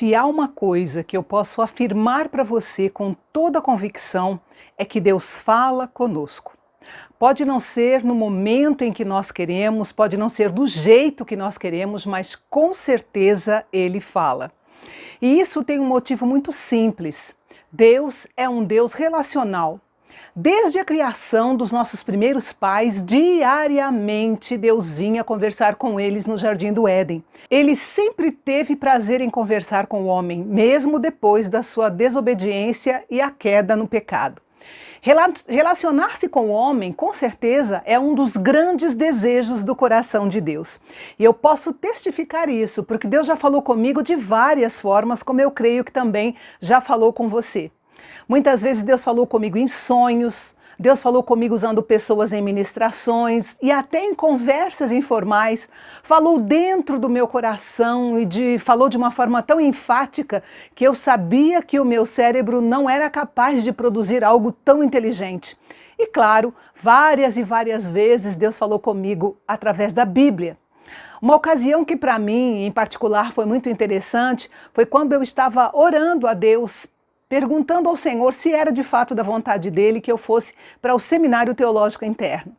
Se há uma coisa que eu posso afirmar para você com toda a convicção, é que Deus fala conosco. Pode não ser no momento em que nós queremos, pode não ser do jeito que nós queremos, mas com certeza Ele fala. E isso tem um motivo muito simples. Deus é um Deus relacional. Desde a criação dos nossos primeiros pais, diariamente Deus vinha conversar com eles no Jardim do Éden. Ele sempre teve prazer em conversar com o homem, mesmo depois da sua desobediência e a queda no pecado. Relacionar-se com o homem, com certeza, é um dos grandes desejos do coração de Deus. E eu posso testificar isso, porque Deus já falou comigo de várias formas, como eu creio que também já falou com você. Muitas vezes Deus falou comigo em sonhos, Deus falou comigo usando pessoas em ministrações e até em conversas informais, falou dentro do meu coração e falou de uma forma tão enfática que eu sabia que o meu cérebro não era capaz de produzir algo tão inteligente. E claro, várias e várias vezes Deus falou comigo através da Bíblia. Uma ocasião que para mim, em particular, foi muito interessante, foi quando eu estava orando a Deus, perguntando ao Senhor se era de fato da vontade dele que eu fosse para o seminário teológico interno.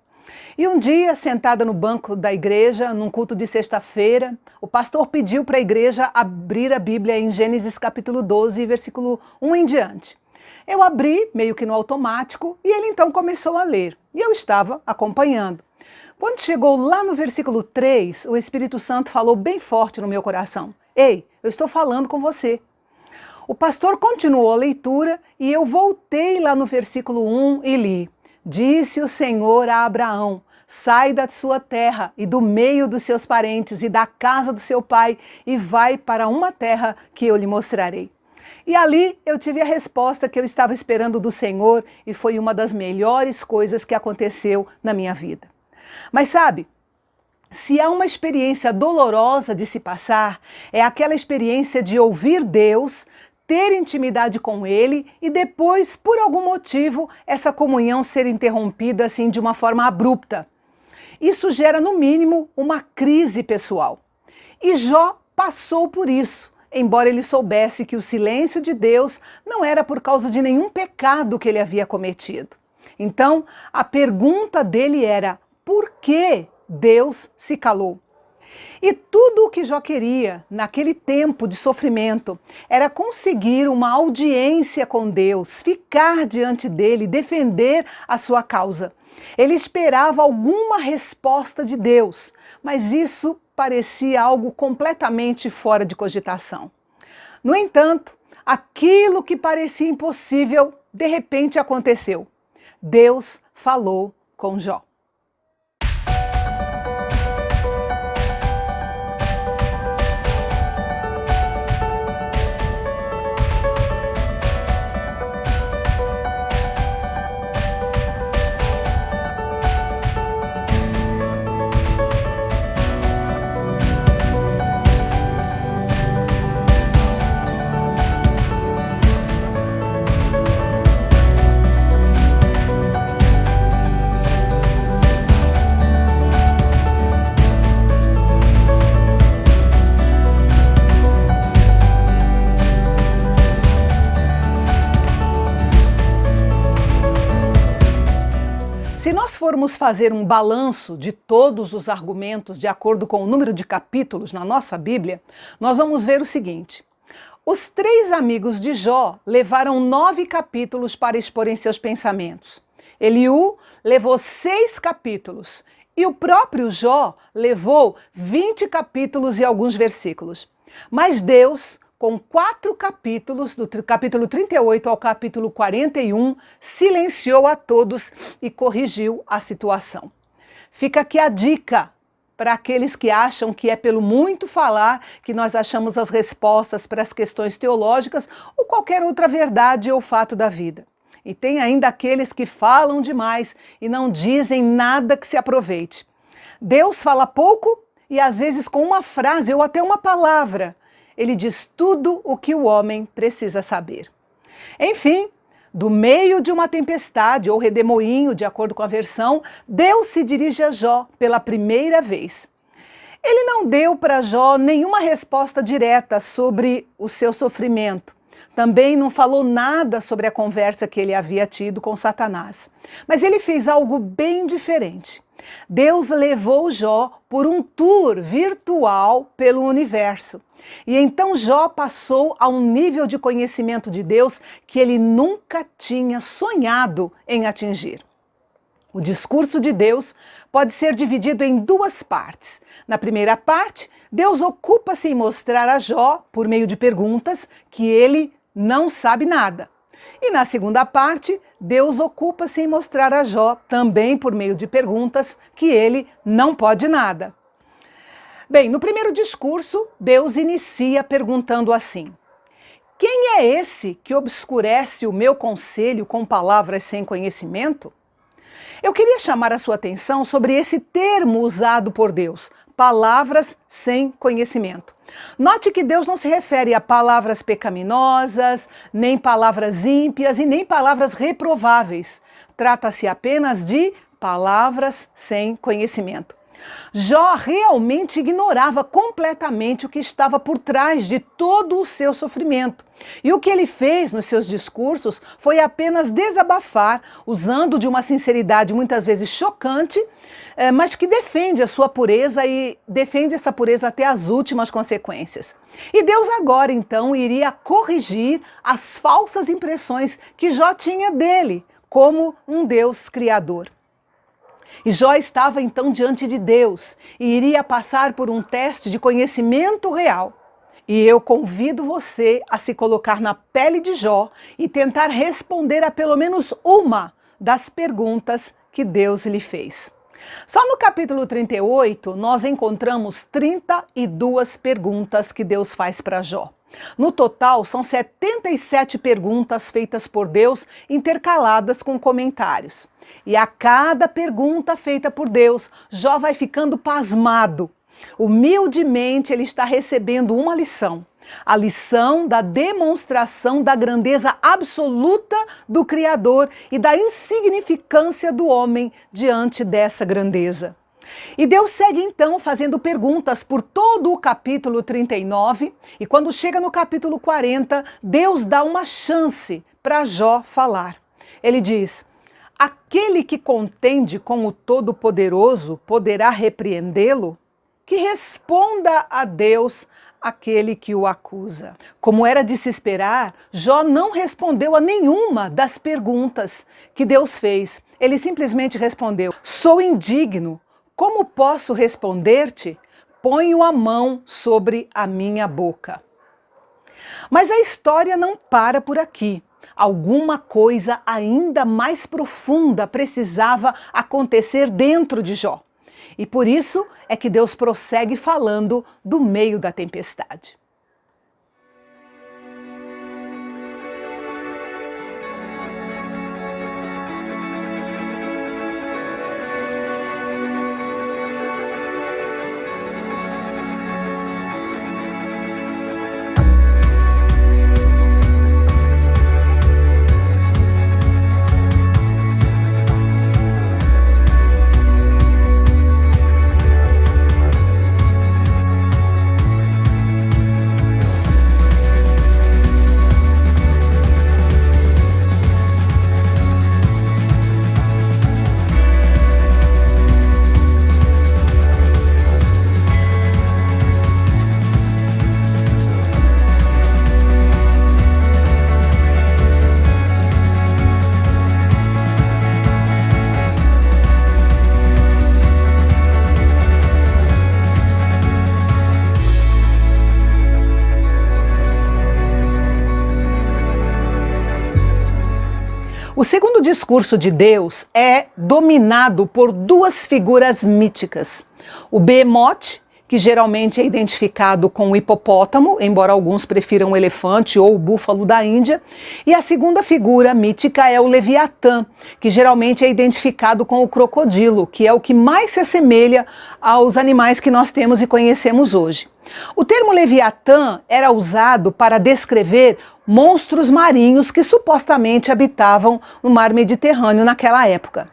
E um dia, sentada no banco da igreja, num culto de sexta-feira, o pastor pediu para a igreja abrir a Bíblia em Gênesis capítulo 12, versículo 1 em diante. Eu abri, meio que no automático, e ele então começou a ler. E eu estava acompanhando. Quando chegou lá no versículo 3, o Espírito Santo falou bem forte no meu coração. Ei, eu estou falando com você. O pastor continuou a leitura e eu voltei lá no versículo 1 e li. Disse o Senhor a Abraão, sai da sua terra e do meio dos seus parentes e da casa do seu pai e vai para uma terra que eu lhe mostrarei. E ali eu tive a resposta que eu estava esperando do Senhor e foi uma das melhores coisas que aconteceu na minha vida. Mas sabe, se há uma experiência dolorosa de se passar, é aquela experiência de ouvir Deus, ter intimidade com Ele e depois, por algum motivo, essa comunhão ser interrompida assim de uma forma abrupta. Isso gera, no mínimo, uma crise pessoal. E Jó passou por isso, embora ele soubesse que o silêncio de Deus não era por causa de nenhum pecado que ele havia cometido. Então, a pergunta dele era: por que Deus se calou? E tudo o que Jó queria, naquele tempo de sofrimento, era conseguir uma audiência com Deus, ficar diante dele, defender a sua causa. Ele esperava alguma resposta de Deus, mas isso parecia algo completamente fora de cogitação. No entanto, aquilo que parecia impossível, de repente aconteceu. Deus falou com Jó. Se nós formos fazer um balanço de todos os argumentos de acordo com o número de capítulos na nossa Bíblia, nós vamos ver o seguinte: os 3 amigos de Jó levaram 9 capítulos para exporem seus pensamentos. Eliú levou 6 capítulos e o próprio Jó levou 20 capítulos e alguns versículos. Mas Deus, com 4 capítulos, do capítulo 38 ao capítulo 41, silenciou a todos e corrigiu a situação. Fica aqui a dica para aqueles que acham que é pelo muito falar que nós achamos as respostas para as questões teológicas ou qualquer outra verdade ou fato da vida. E tem ainda aqueles que falam demais e não dizem nada que se aproveite. Deus fala pouco e às vezes com uma frase ou até uma palavra, Ele diz tudo o que o homem precisa saber. Enfim, do meio de uma tempestade ou redemoinho, de acordo com a versão, Deus se dirige a Jó pela primeira vez. Ele não deu para Jó nenhuma resposta direta sobre o seu sofrimento. Também não falou nada sobre a conversa que ele havia tido com Satanás. Mas ele fez algo bem diferente. Deus levou Jó por um tour virtual pelo universo. E então Jó passou a um nível de conhecimento de Deus que ele nunca tinha sonhado em atingir. O discurso de Deus pode ser dividido em duas partes. Na primeira parte, Deus ocupa-se em mostrar a Jó, por meio de perguntas, que ele não sabe nada. E na segunda parte, Deus ocupa-se em mostrar a Jó, também por meio de perguntas, que ele não pode nada. Bem, no primeiro discurso, Deus inicia perguntando assim: quem é esse que obscurece o meu conselho com palavras sem conhecimento? Eu queria chamar a sua atenção sobre esse termo usado por Deus, palavras sem conhecimento. Note que Deus não se refere a palavras pecaminosas, nem palavras ímpias e nem palavras reprováveis. Trata-se apenas de palavras sem conhecimento. Jó realmente ignorava completamente o que estava por trás de todo o seu sofrimento. E o que ele fez nos seus discursos foi apenas desabafar, usando de uma sinceridade muitas vezes chocante, mas que defende a sua pureza e defende essa pureza até as últimas consequências. E Deus agora então iria corrigir as falsas impressões que Jó tinha dele como um Deus criador. E Jó estava então diante de Deus e iria passar por um teste de conhecimento real. E eu convido você a se colocar na pele de Jó e tentar responder a pelo menos uma das perguntas que Deus lhe fez. Só no capítulo 38 nós encontramos 32 perguntas que Deus faz para Jó. No total, são 77 perguntas feitas por Deus, intercaladas com comentários. E a cada pergunta feita por Deus, Jó vai ficando pasmado. Humildemente, ele está recebendo uma lição. A lição da demonstração da grandeza absoluta do Criador e da insignificância do homem diante dessa grandeza. E Deus segue então fazendo perguntas por todo o capítulo 39, e quando chega no capítulo 40, Deus dá uma chance para Jó falar. Ele diz: aquele que contende com o Todo-Poderoso poderá repreendê-lo? Que responda a Deus aquele que o acusa. Como era de se esperar, Jó não respondeu a nenhuma das perguntas que Deus fez. Ele simplesmente respondeu: sou indigno. Como posso responder-te? Ponho a mão sobre a minha boca. Mas a história não para por aqui. Alguma coisa ainda mais profunda precisava acontecer dentro de Jó. E por isso é que Deus prossegue falando do meio da tempestade. O segundo discurso de Deus é dominado por duas figuras míticas. O Behemoth, que geralmente é identificado com o hipopótamo, embora alguns prefiram o elefante ou o búfalo da Índia. E a segunda figura mítica é o Leviatã, que geralmente é identificado com o crocodilo, que é o que mais se assemelha aos animais que nós temos e conhecemos hoje. O termo Leviatã era usado para descrever monstros marinhos que supostamente habitavam no mar Mediterrâneo naquela época.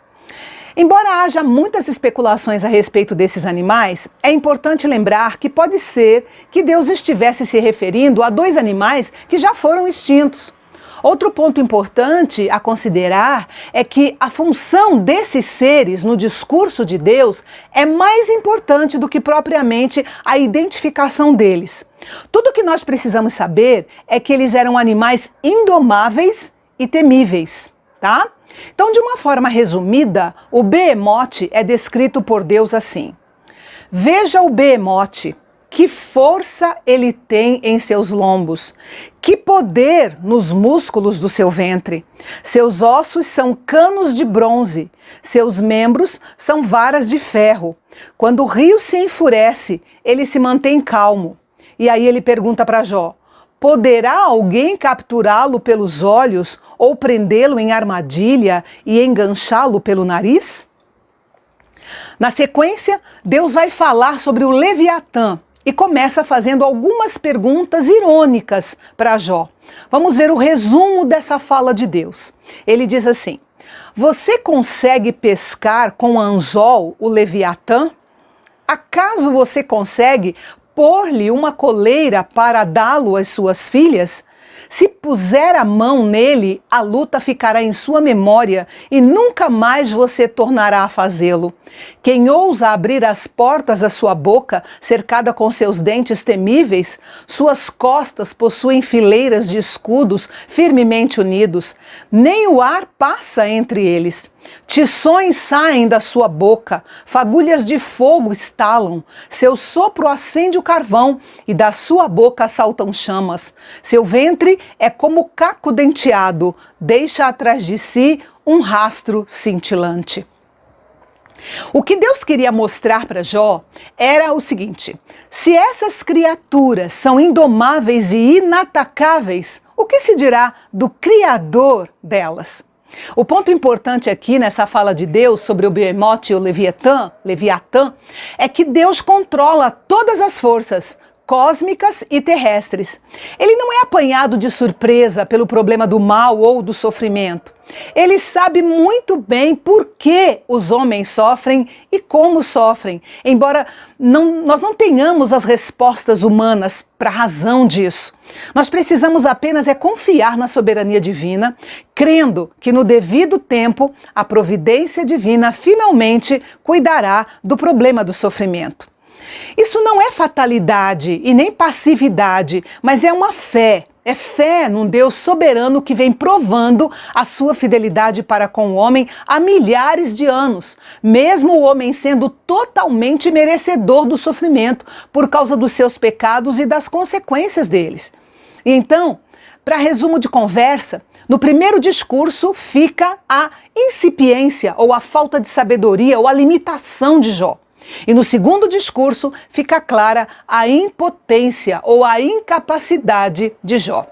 Embora haja muitas especulações a respeito desses animais, é importante lembrar que pode ser que Deus estivesse se referindo a dois animais que já foram extintos. Outro ponto importante a considerar é que a função desses seres no discurso de Deus é mais importante do que propriamente a identificação deles. Tudo o que nós precisamos saber é que eles eram animais indomáveis e temíveis, tá? Então, de uma forma resumida, o behemote é descrito por Deus assim: veja o behemote, que força ele tem em seus lombos, que poder nos músculos do seu ventre. Seus ossos são canos de bronze, seus membros são varas de ferro. Quando o rio se enfurece, ele se mantém calmo. E aí ele pergunta para Jó: poderá alguém capturá-lo pelos olhos ou prendê-lo em armadilha e enganchá-lo pelo nariz? Na sequência, Deus vai falar sobre o Leviatã e começa fazendo algumas perguntas irônicas para Jó. Vamos ver o resumo dessa fala de Deus. Ele diz assim: você consegue pescar com anzol o Leviatã? Acaso você consegue pôr-lhe uma coleira para dá-lo às suas filhas? Se puser a mão nele, a luta ficará em sua memória e nunca mais você tornará a fazê-lo. Quem ousa abrir as portas da sua boca, cercada com seus dentes temíveis, suas costas possuem fileiras de escudos firmemente unidos. Nem o ar passa entre eles. Tições saem da sua boca, fagulhas de fogo estalam, seu sopro acende o carvão e da sua boca saltam chamas. Seu ventre é como caco denteado, deixa atrás de si um rastro cintilante. O que Deus queria mostrar para Jó era o seguinte: se essas criaturas são indomáveis e inatacáveis, o que se dirá do Criador delas? O ponto importante aqui nessa fala de Deus sobre o behemote e o Leviatã é que Deus controla todas as forças cósmicas e terrestres. Ele não é apanhado de surpresa pelo problema do mal ou do sofrimento. Ele sabe muito bem por que os homens sofrem e como sofrem, embora nós não tenhamos as respostas humanas para a razão disso. Nós precisamos apenas confiar na soberania divina, crendo que no devido tempo a providência divina finalmente cuidará do problema do sofrimento. Isso não é fatalidade e nem passividade, mas é uma fé. É fé num Deus soberano que vem provando a sua fidelidade para com o homem há milhares de anos, mesmo o homem sendo totalmente merecedor do sofrimento por causa dos seus pecados e das consequências deles. E então, para resumo de conversa, no primeiro discurso fica a incipiência ou a falta de sabedoria ou a limitação de Jó. E no segundo discurso fica clara a impotência ou a incapacidade de Jó.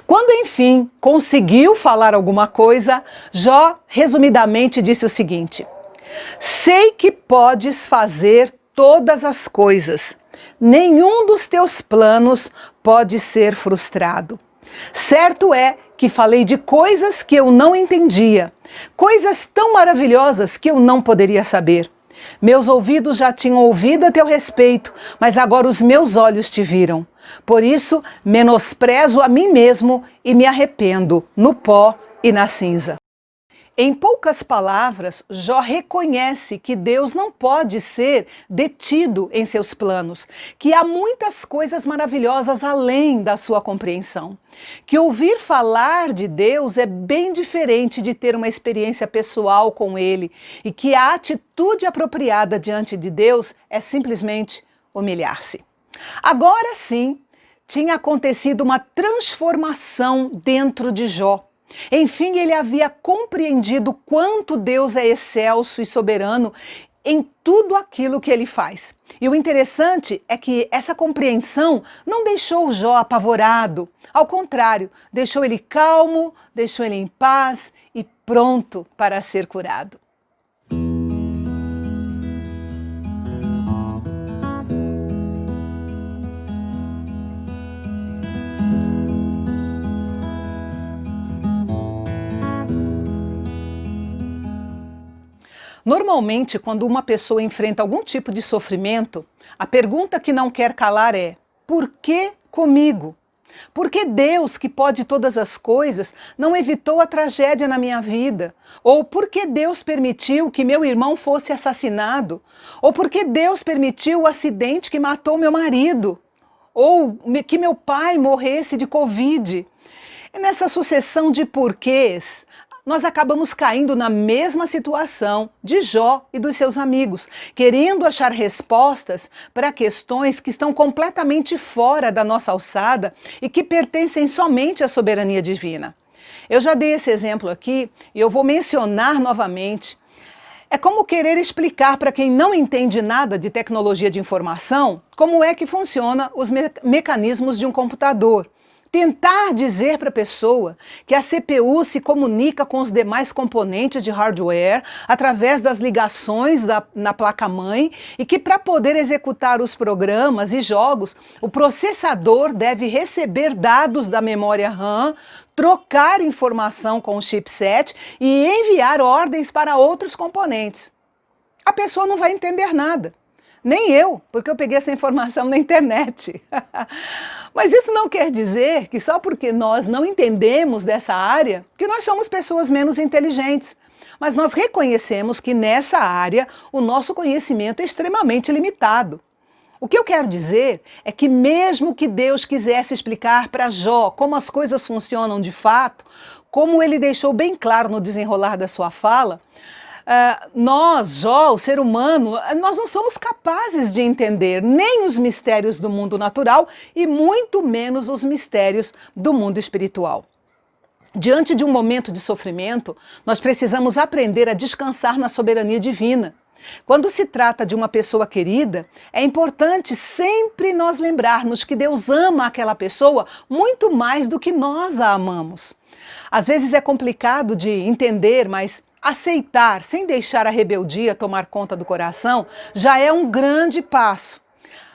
Quando enfim conseguiu falar alguma coisa, Jó resumidamente disse o seguinte: sei que podes fazer todas as coisas, nenhum dos teus planos pode ser frustrado. Certo é que falei de coisas que eu não entendia, coisas tão maravilhosas que eu não poderia saber. Meus ouvidos já tinham ouvido a teu respeito, mas agora os meus olhos te viram. Por isso, menosprezo a mim mesmo e me arrependo no pó e na cinza. Em poucas palavras, Jó reconhece que Deus não pode ser detido em seus planos, que há muitas coisas maravilhosas além da sua compreensão, que ouvir falar de Deus é bem diferente de ter uma experiência pessoal com Ele e que a atitude apropriada diante de Deus é simplesmente humilhar-se. Agora sim, tinha acontecido uma transformação dentro de Jó. Enfim, ele havia compreendido quanto Deus é excelso e soberano em tudo aquilo que ele faz. E o interessante é que essa compreensão não deixou Jó apavorado. Ao contrário, deixou ele calmo, deixou ele em paz e pronto para ser curado. Normalmente, quando uma pessoa enfrenta algum tipo de sofrimento, a pergunta que não quer calar é: por que comigo? Por que Deus, que pode todas as coisas, não evitou a tragédia na minha vida? Ou por que Deus permitiu que meu irmão fosse assassinado? Ou por que Deus permitiu o acidente que matou meu marido? Ou que meu pai morresse de Covid? E nessa sucessão de porquês, nós acabamos caindo na mesma situação de Jó e dos seus amigos, querendo achar respostas para questões que estão completamente fora da nossa alçada e que pertencem somente à soberania divina. Eu já dei esse exemplo aqui e eu vou mencionar novamente. É como querer explicar para quem não entende nada de tecnologia de informação como é que funciona os mecanismos de um computador. Tentar dizer para a pessoa que a CPU se comunica com os demais componentes de hardware através das ligações na placa-mãe e que para poder executar os programas e jogos, o processador deve receber dados da memória RAM, trocar informação com o chipset e enviar ordens para outros componentes. A pessoa não vai entender nada. Nem eu, porque eu peguei essa informação na internet. Mas isso não quer dizer que só porque nós não entendemos dessa área, que nós somos pessoas menos inteligentes. Mas nós reconhecemos que nessa área o nosso conhecimento é extremamente limitado. O que eu quero dizer é que mesmo que Deus quisesse explicar para Jó como as coisas funcionam de fato, como ele deixou bem claro no desenrolar da sua fala, nós, Jó, o ser humano, nós não somos capazes de entender nem os mistérios do mundo natural e muito menos os mistérios do mundo espiritual. Diante de um momento de sofrimento, nós precisamos aprender a descansar na soberania divina. Quando se trata de uma pessoa querida, é importante sempre nós lembrarmos que Deus ama aquela pessoa muito mais do que nós a amamos. Às vezes é complicado de entender, mas aceitar, sem deixar a rebeldia tomar conta do coração, já é um grande passo.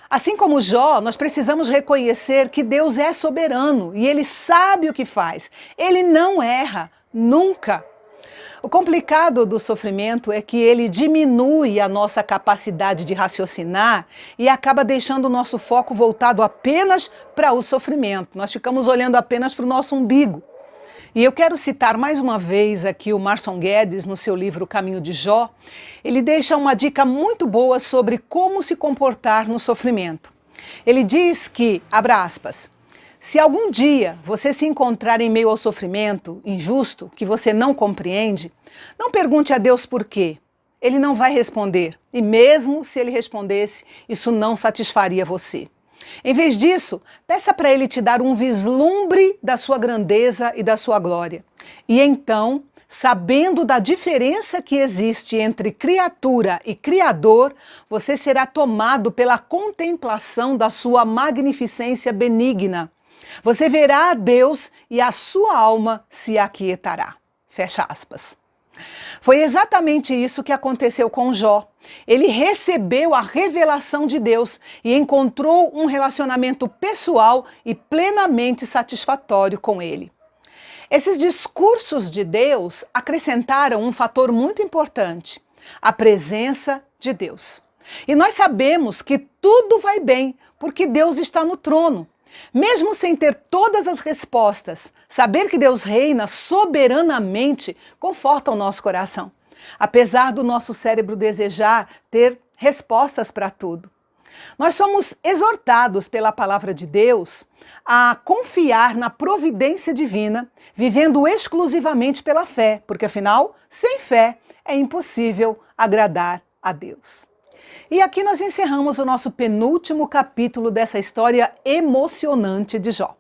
Assim como Jó, nós precisamos reconhecer que Deus é soberano e Ele sabe o que faz. Ele não erra, nunca. O complicado do sofrimento é que ele diminui a nossa capacidade de raciocinar e acaba deixando o nosso foco voltado apenas para o sofrimento. Nós ficamos olhando apenas para o nosso umbigo. E eu quero citar mais uma vez aqui o Marson Guedes, no seu livro O Caminho de Jó. Ele deixa uma dica muito boa sobre como se comportar no sofrimento. Ele diz que, abre aspas, se algum dia você se encontrar em meio ao sofrimento injusto que você não compreende, não pergunte a Deus por quê. Ele não vai responder. E mesmo se ele respondesse, isso não satisfaria você. Em vez disso, peça para Ele te dar um vislumbre da sua grandeza e da sua glória. E então, sabendo da diferença que existe entre criatura e Criador, você será tomado pela contemplação da sua magnificência benigna. Você verá a Deus e a sua alma se aquietará. Fecha aspas. Foi exatamente isso que aconteceu com Jó. Ele recebeu a revelação de Deus e encontrou um relacionamento pessoal e plenamente satisfatório com Ele. Esses discursos de Deus acrescentaram um fator muito importante: a presença de Deus. E nós sabemos que tudo vai bem porque Deus está no trono. Mesmo sem ter todas as respostas, saber que Deus reina soberanamente conforta o nosso coração, apesar do nosso cérebro desejar ter respostas para tudo. Nós somos exortados pela palavra de Deus a confiar na providência divina, vivendo exclusivamente pela fé, porque afinal, sem fé é impossível agradar a Deus. E aqui nós encerramos o nosso penúltimo capítulo dessa história emocionante de Jó.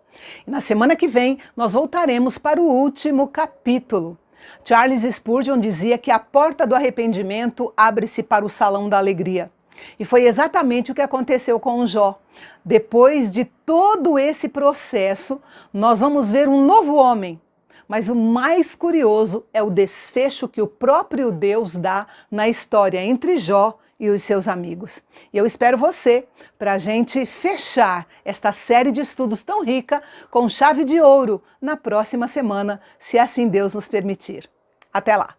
E na semana que vem nós voltaremos para o último capítulo. Charles Spurgeon dizia que a porta do arrependimento abre-se para o salão da alegria. E foi exatamente o que aconteceu com Jó. Depois de todo esse processo, nós vamos ver um novo homem. Mas o mais curioso é o desfecho que o próprio Deus dá na história entre Jó e os seus amigos. E eu espero você para a gente fechar esta série de estudos tão rica com chave de ouro na próxima semana, se assim Deus nos permitir. Até lá!